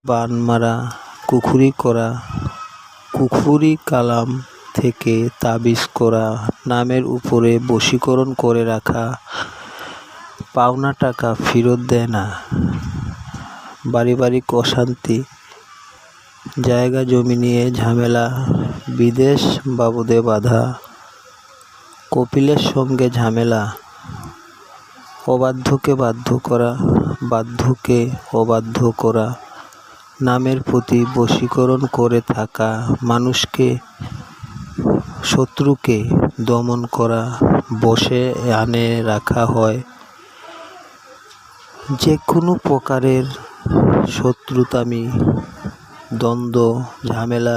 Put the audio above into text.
বান মারা, কুফরি করা, কুফরি কালাম থেকে তাবিজ করা, নামের উপরে বশীকরণ করে রাখা, পাওনা টাকা ফেরত দেয় না, পারিবারিক অশান্তি, জায়গা জমি নিয়ে ঝামেলা, বিদেশ বাবদে বাধা, কপিলের সঙ্গে ঝামেলা, অবাধ্যকে বাধ্য করা, বাধ্যকে অবাধ্য করা, নামের প্রতি বশীকরণ করে থাকা, মানুষকে শত্রুকে দমন করা, বশে আনে রাখা হয়, যে কোনো প্রকারের শত্রুতামি, দ্বন্দ্ব, ঝামেলা